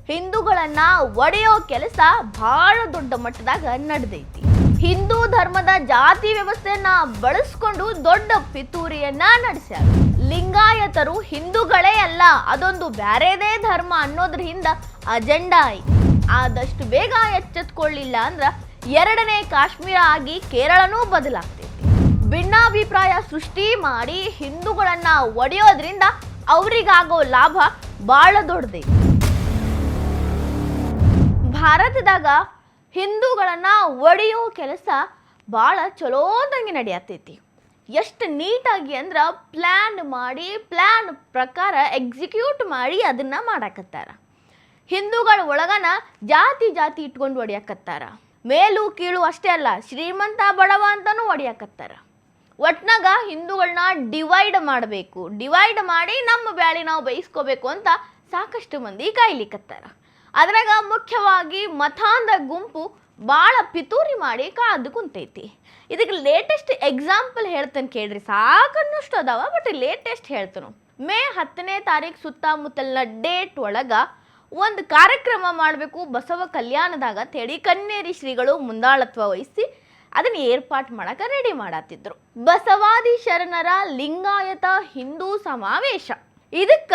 ಹಿಂದೂಗಳನ್ನ ಒಡೆಯೋ ಕೆಲಸ ಬಹಳ ದೊಡ್ಡ ಮಟ್ಟದಾಗ ನಡೆದೈತಿ. ಹಿಂದೂ ಧರ್ಮದ ಜಾತಿ ವ್ಯವಸ್ಥೆಯನ್ನ ಬಳಸ್ಕೊಂಡು ದೊಡ್ಡ ಪಿತೂರಿಯನ್ನ ನಡೆಸ್ಯಾರ. ಲಿಂಗಾಯತರು ಹಿಂದೂಗಳೇ ಅಲ್ಲ, ಅದೊಂದು ಬ್ಯಾರೇದೇ ಧರ್ಮ ಅನ್ನೋದ್ರ ಹಿಂದ ಅಜೆಂಡಾ ಐತಿ. ಆದಷ್ಟು ಬೇಗ ಎಚ್ಚೆತ್ಕೊಳ್ಳಿಲ್ಲ ಅಂದ್ರ ಎರಡನೇ ಕಾಶ್ಮೀರ ಆಗಿ ಕೇರಳನೂ ಬದಲಾಗ್ತೈತಿ. ಭಿನ್ನಾಭಿಪ್ರಾಯ ಸೃಷ್ಟಿ ಮಾಡಿ ಹಿಂದೂಗಳನ್ನ ಒಡೆಯೋದ್ರಿಂದ ಅವರಿಗಾಗೋ ಲಾಭ ಬಹಳ ದೊಡ್ಡದೈತಿ. ಭಾರತದಾಗ ಹಿಂದೂಗಳನ್ನ ಒಡೆಯೋ ಕೆಲಸ ಭಾಳ ಚಲೋದಂಗೆ ನಡೆಯತೈತಿ. ಎಷ್ಟು ನೀಟಾಗಿ ಅಂದ್ರೆ ಪ್ಲ್ಯಾನ್ ಪ್ರಕಾರ ಎಕ್ಸಿಕ್ಯೂಟ್ ಮಾಡಿ ಅದನ್ನ ಮಾಡಾಕತ್ತಾರ. ಹಿಂದೂಗಳ ಒಳಗನ ಜಾತಿ ಇಟ್ಕೊಂಡು ಹೊಡಿಯಾಕತ್ತಾರ. ಮೇಲು ಕೀಳು ಅಷ್ಟೇ ಅಲ್ಲ, ಶ್ರೀಮಂತ ಬಡವ ಅಂತನೂ ಹೊಡಿಯಾಕತ್ತಾರ. ಒಟ್ನಾಗ ಹಿಂದೂಗಳನ್ನ ಡಿವೈಡ್ ಮಾಡಿ ನಮ್ಮ ಬ್ಯಾಳಿ ನಾವು ಬಯಸ್ಕೋಬೇಕು ಅಂತ ಸಾಕಷ್ಟು ಮಂದಿ ಕಾಯ್ಲಿಕ್ಕತ್ತಾರ. ಅದ್ರಾಗ ಮುಖ್ಯವಾಗಿ ಮತಾಂಧ ಗುಂಪು ಭಾಳ ಪಿತೂರಿ ಮಾಡಿ ಕಾದು ಕುಂತೈತಿ. ಇದಕ್ಕೆ ಲೇಟೆಸ್ಟ್ ಎಕ್ಸಾಂಪಲ್ ಹೇಳ್ತೇನೆ ಕೇಳ್ರಿ, ಸಾಕನ್ನಷ್ಟು ಅದಾವ, ಬಟ್ ಲೇಟೆಸ್ಟ್ ಹೇಳ್ತೇನೆ. ಮೇ 10ನೇ ತಾರೀಕು ಸುತ್ತಮುತ್ತಲಿನ ಡೇಟ್ ಒಳಗ ಒಂದು ಕಾರ್ಯಕ್ರಮ ಮಾಡಬೇಕು ಬಸವ ಕಲ್ಯಾಣದಾಗ ತೇಡಿ ಕನ್ನೇರಿ ಶ್ರೀಗಳು ಮುಂದಾಳತ್ವ ವಹಿಸಿ ಅದನ್ನ ಏರ್ಪಾಟ್ ಮಾಡಕ ರೆಡಿ ಮಾಡತ್ತಿದ್ರು. ಬಸವಾದಿ ಶರಣರ ಲಿಂಗಾಯತ ಹಿಂದೂ ಸಮಾವೇಶ. ಇದಕ್ಕ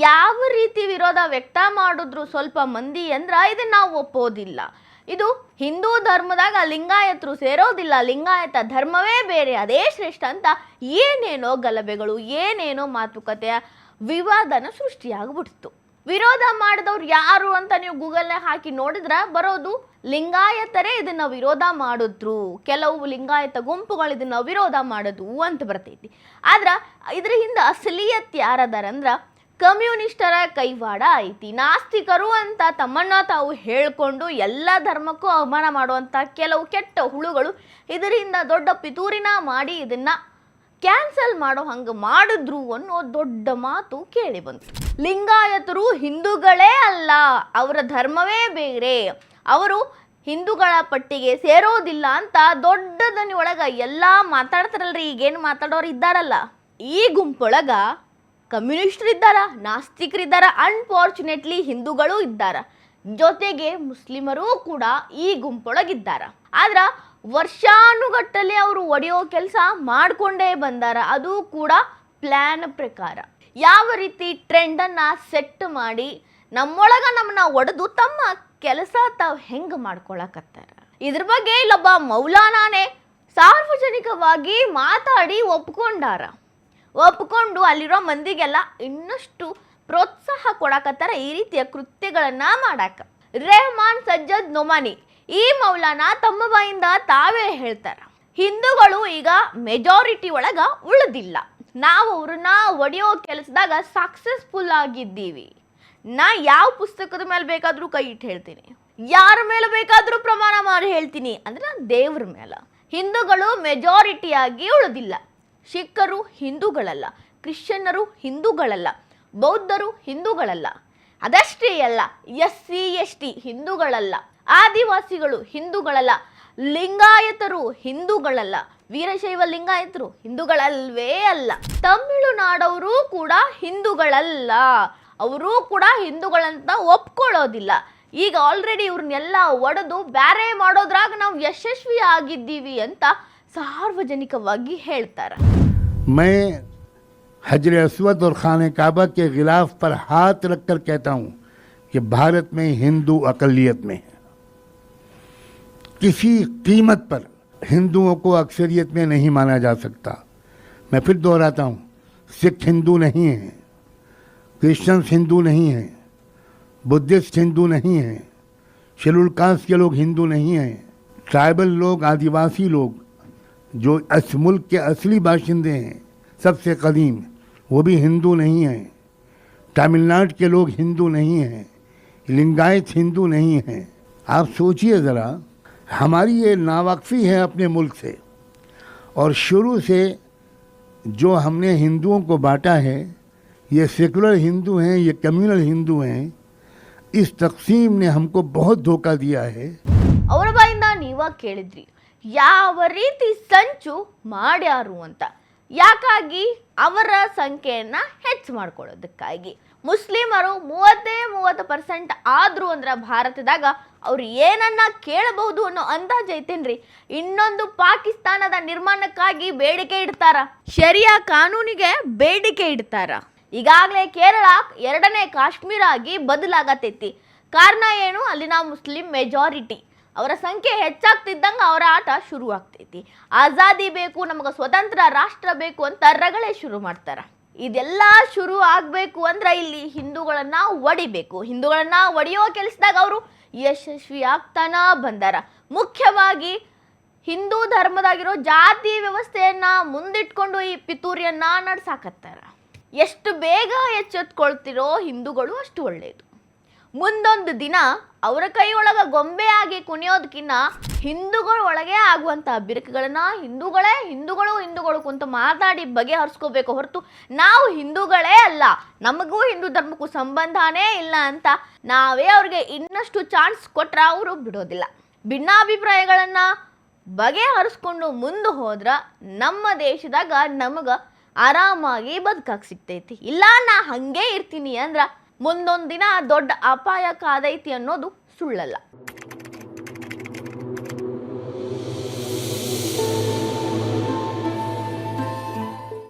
ಯಾವ ರೀತಿ ವಿರೋಧ ವ್ಯಕ್ತ ಮಾಡಿದ್ರು ಸ್ವಲ್ಪ ಮಂದಿ ಅಂದ್ರ ಇದನ್ನ ನಾವು ಒಪ್ಪೋದಿಲ್ಲ. ಇದು ಹಿಂದೂ ಧರ್ಮದಾಗ ಲಿಂಗಾಯತರು ಸೇರೋದಿಲ್ಲ, ಲಿಂಗಾಯತ ಧರ್ಮವೇ ಬೇರೆ, ಅದೇ ಶ್ರೇಷ್ಠ ಅಂತ ಏನೇನೋ ಗಲಭೆಗಳು, ಏನೇನೋ ಮಾತುಕತೆಯ ವಿವಾದನ ಸೃಷ್ಟಿಯಾಗ್ಬಿಡ್ತು. ವಿರೋಧ ಮಾಡಿದವ್ರು ಯಾರು ಅಂತ ನೀವು ಗೂಗಲ್ನಾಗ ಹಾಕಿ ನೋಡಿದ್ರ ಬರೋದು ಲಿಂಗಾಯತರೇ ಇದನ್ನ ವಿರೋಧ ಮಾಡಿದ್ರು, ಕೆಲವು ಲಿಂಗಾಯತ ಗುಂಪುಗಳು ಇದನ್ನ ವಿರೋಧ ಮಾಡಿದ್ವು ಅಂತ ಬರ್ತೈತಿ. ಆದ್ರ ಇದ್ರ ಹಿಂದೆ ಅಸಲಿಯತ್ ಯಾರದಾರಂದ್ರ ಕಮ್ಯುನಿಸ್ಟರ ಕೈವಾಡ ಐತಿ. ನಾಸ್ತಿಕರು ಅಂತ ತಮ್ಮನ್ನ ತಾವು ಹೇಳ್ಕೊಂಡು ಎಲ್ಲ ಧರ್ಮಕ್ಕೂ ಅವಮಾನ ಮಾಡುವಂಥ ಕೆಲವು ಕೆಟ್ಟ ಹುಳುಗಳು ಇದರಿಂದ ದೊಡ್ಡ ಪಿತೂರಿನ ಮಾಡಿ ಇದನ್ನ ಕ್ಯಾನ್ಸಲ್ ಮಾಡೋ ಹಂಗೆ ಮಾಡಿದ್ರು ಅನ್ನೋ ದೊಡ್ಡ ಮಾತು ಕೇಳಿ ಬಂತು. ಲಿಂಗಾಯತರು ಹಿಂದೂಗಳೇ ಅಲ್ಲ, ಅವರ ಧರ್ಮವೇ ಬೇರೆ, ಅವರು ಹಿಂದೂಗಳ ಪಟ್ಟಿಗೆ ಸೇರೋದಿಲ್ಲ ಅಂತ ದೊಡ್ಡ ದನಿ ಒಳಗ ಎಲ್ಲ ಮಾತಾಡ್ತಾರಲ್ರಿ. ಈಗೇನು ಮಾತಾಡೋರು ಇದ್ದಾರಲ್ಲ, ಈ ಗುಂಪೊಳಗ ಕಮ್ಯುನಿಸ್ಟರು ಇದ್ದಾರ, ನಾಸ್ತಿಕರಿದ್ದಾರ, ಅನ್ಫಾರ್ಚುನೇಟ್ಲಿ ಹಿಂದೂಗಳು ಇದ್ದಾರ, ಜೊತೆಗೆ ಮುಸ್ಲಿಮರೂ ಕೂಡ ಈ ಗುಂಪೊಳಗಿದ್ದಾರ. ಆದ್ರ ವರ್ಷಾನುಗಟ್ಟಲೆ ಅವರು ಒಡೆಯೋ ಕೆಲಸ ಮಾಡಿಕೊಂಡೇ ಬಂದಾರ, ಅದು ಕೂಡ ಪ್ಲ್ಯಾನ್ ಪ್ರಕಾರ. ಯಾವ ರೀತಿ ಟ್ರೆಂಡನ್ನು ಸೆಟ್ ಮಾಡಿ ನಮ್ಮೊಳಗ ನಮ್ಮನ್ನ ಒಡೆದು ತಮ್ಮ ಕೆಲಸ ತಾವು ಹೆಂಗೆ ಮಾಡ್ಕೊಳಕತ್ತಾರ. ಇದ್ರ ಬಗ್ಗೆ ಇಲ್ಲೊಬ್ಬ ಮೌಲಾನಾನೇ ಸಾರ್ವಜನಿಕವಾಗಿ ಮಾತಾಡಿ ಒಪ್ಕೊಂಡು ಅಲ್ಲಿರೋ ಮಂದಿಗೆಲ್ಲ ಇನ್ನಷ್ಟು ಪ್ರೋತ್ಸಾಹ ಕೊಡಕತ್ತಾರ ಈ ರೀತಿಯ ಕೃತ್ಯಗಳನ್ನ ಮಾಡಾಕ. ರೆಹಮಾನ್ ಸಜ್ಜದ್ ನೊಮಾನಿ ಈ ಮೌಲಾನ ತಮ್ಮ ಬಾಯಿಂದ ತಾವೇ ಹೇಳ್ತಾರ, ಹಿಂದೂಗಳು ಈಗ ಮೆಜಾರಿಟಿ ಒಳಗ ಉಳಿದಿಲ್ಲ, ನಾವು ಅವ್ರನ್ನ ಒಡೆಯೋ ಕೆಲಸದಾಗ ಸಕ್ಸಸ್ಫುಲ್ ಆಗಿದ್ದೀವಿ. ನಾ ಯಾವ ಪುಸ್ತಕದ ಮೇಲೆ ಬೇಕಾದ್ರೂ ಕೈ ಇಟ್ಟು ಹೇಳ್ತೀನಿ, ಯಾರ ಮೇಲೆ ಬೇಕಾದ್ರೂ ಪ್ರಮಾಣ ಮಾಡಿ ಹೇಳ್ತೀನಿ ಅಂದ್ರೆ ದೇವ್ರ ಮೇಲೆ. ಹಿಂದೂಗಳು ಮೆಜಾರಿಟಿಯಾಗಿ ಉಳಿದಿಲ್ಲ. ಸಿಖ್ಖರು ಹಿಂದೂಗಳಲ್ಲ, ಕ್ರಿಶ್ಚಿಯನ್ನರು ಹಿಂದೂಗಳಲ್ಲ, ಬೌದ್ಧರು ಹಿಂದೂಗಳಲ್ಲ, ಅದಷ್ಟೇ ಅಲ್ಲ SC ST ಹಿಂದೂಗಳಲ್ಲ, ಆದಿವಾಸಿಗಳು ಹಿಂದೂಗಳಲ್ಲ, ಲಿಂಗಾಯತರು ಹಿಂದೂಗಳಲ್ಲ, ವೀರಶೈವ ಲಿಂಗಾಯತರು ಹಿಂದೂಗಳಲ್ವೇ ಅಲ್ಲ, ತಮಿಳುನಾಡವರು ಕೂಡ ಹಿಂದೂಗಳಲ್ಲ, ಅವರೂ ಕೂಡ ಹಿಂದೂಗಳಂತ ಒಪ್ಕೊಳ್ಳೋದಿಲ್ಲ. ಈಗ ಆಲ್ರೆಡಿ ಇವ್ರನ್ನೆಲ್ಲ ಒಡೆದು ಬ್ಯಾರೆ ಮಾಡೋದ್ರಾಗ ನಾವು ಯಶಸ್ವಿ ಆಗಿದ್ದೀವಿ ಅಂತ ಸಾರ್ವಜನಿಕವಾಗಿ ಹೇಳ್ತಾರೆ. मैं हजर अस्वद और खाने काबा के गिलाफ पर हाथ रखकर कहता हूँ कि भारत में हिंदू अकलियत में है. किसी कीमत पर हिंदुओं को अक्सरियत में नहीं माना जा सकता. मैं फिर दोहराता हूँ, सिख हिंदू नहीं हैं, क्रिश्चियंस हिंदू नहीं हैं, बुद्धिस्ट हिंदू नहीं हैं, शेड्यूल कास्ट के लोग हिंदू नहीं हैं, ट्राइबल लोग, आदिवासी लोग जो इस मुल्क के असली बाशिंदे हैं सबसे कदीम, वो भी हिंदू नहीं हैं. तमिलनाडु के लोग हिंदू नहीं हैं, लिंगायत हिंदू नहीं हैं. आप सोचिए ज़रा, हमारी ये नावाकफ़ी है अपने मुल्क से, और शुरू से जो हमने हिंदुओं को बांटा है, ये सेकुलर हिंदू हैं, ये कम्युनल हिंदू हैं, इस तकसीम ने हमको बहुत धोखा दिया है. ಅವರ ಬಾಯಿಂದ ನೀವ ಕೇಳಿದ್ರಿ ಯಾವ ರೀತಿ ಸಂಚು ಮಾಡ್ಯಾರು ಅಂತ. ಯಾಕಾಗಿ? ಅವರ ಸಂಖ್ಯೆಯನ್ನ ಹೆಚ್ಚು ಮಾಡ್ಕೊಳ್ಳೋದಕ್ಕಾಗಿ. ಮುಸ್ಲಿಮರು 30% ಆದ್ರು ಅಂದ್ರ ಭಾರತದಾಗ ಅವ್ರು ಏನನ್ನ ಕೇಳಬಹುದು ಅನ್ನೋ ಅಂದಾಜ್ ಐತೇನ್ರಿ. ಇನ್ನೊಂದು ಪಾಕಿಸ್ತಾನದ ನಿರ್ಮಾಣಕ್ಕಾಗಿ ಬೇಡಿಕೆ ಇಡ್ತಾರ, ಶರಿಯಾ ಕಾನೂನಿಗೆ ಬೇಡಿಕೆ ಇಡ್ತಾರ. ಈಗಾಗಲೇ ಕೇರಳ 2ನೇ ಕಾಶ್ಮೀರ ಆಗಿ ಬದಲಾಗತೈತಿ. ಕಾರಣ ಏನು? ಅಲ್ಲಿನ ಮುಸ್ಲಿಂ ಮೆಜಾರಿಟಿ, ಅವರ ಸಂಖ್ಯೆ ಹೆಚ್ಚಾಗ್ತಿದ್ದಂಗೆ ಅವರ ಆಟ ಶುರು ಆಗ್ತೈತಿ. ಆಜಾದಿ ಬೇಕು, ನಮಗೆ ಸ್ವತಂತ್ರ ರಾಷ್ಟ್ರ ಬೇಕು ಅಂತ ರಗಳೆ ಶುರು ಮಾಡ್ತಾರ. ಇದೆಲ್ಲ ಶುರು ಆಗಬೇಕು ಅಂದ್ರೆ ಇಲ್ಲಿ ಹಿಂದೂಗಳನ್ನ ಒಡಿಬೇಕು. ಹಿಂದೂಗಳನ್ನ ಒಡೆಯೋ ಕೆಲಸದಾಗ ಅವರು ಯಶಸ್ವಿ ಆಗ್ತಾನ ಬಂದಾರ. ಮುಖ್ಯವಾಗಿ ಹಿಂದೂ ಧರ್ಮದಾಗಿರೋ ಜಾತಿ ವ್ಯವಸ್ಥೆಯನ್ನ ಮುಂದಿಟ್ಕೊಂಡು ಈ ಪಿತೂರಿಯನ್ನ ನಡ್ಸಾಕತ್ತಾರ. ಎಷ್ಟು ಬೇಗ ಎಚ್ಚೆತ್ಕೊಳ್ತಿರೋ ಹಿಂದೂಗಳು ಅಷ್ಟು ಒಳ್ಳೆಯದು. ಮುಂದೊಂದು ದಿನ ಅವರ ಕೈಯೊಳಗ ಗೊಂಬೆ ಆಗಿ ಕುಣಿಯೋದಕ್ಕಿಂತ ಹಿಂದೂಗಳ ಒಳಗೆ ಆಗುವಂಥ ಬಿರುಕುಗಳನ್ನ ಹಿಂದೂಗಳು ಕುಂತ ಮಾತಾಡಿ ಬಗೆಹರಿಸ್ಕೋಬೇಕು ಹೊರತು ನಾವು ಹಿಂದೂಗಳೇ ಅಲ್ಲ, ನಮಗೂ ಹಿಂದೂ ಧರ್ಮಕ್ಕೂ ಸಂಬಂಧನೇ ಇಲ್ಲ ಅಂತ ನಾವೇ ಅವ್ರಿಗೆ ಇನ್ನಷ್ಟು ಚಾನ್ಸ್ ಕೊಟ್ರೆ ಅವರು ಬಿಡೋದಿಲ್ಲ. ಭಿನ್ನಾಭಿಪ್ರಾಯಗಳನ್ನ ಬಗೆಹರಿಸ್ಕೊಂಡು ಮುಂದೆ ಹೋದ್ರ ನಮ್ಮ ದೇಶದಾಗ ನಮಗೆ ಆರಾಮಾಗಿ ಬದುಕಾಕ್ ಸಿಗ್ತೈತಿ. ಇಲ್ಲ ನಾ ಹಂಗೆ ಇರ್ತೀನಿ ಅಂದ್ರ ಮುಂದೊಂದು ದಿನ ದೊಡ್ಡ ಅಪಾಯ ಕಾದೈತಿ ಅನ್ನೋದು ಸುಳ್ಳಲ್ಲ.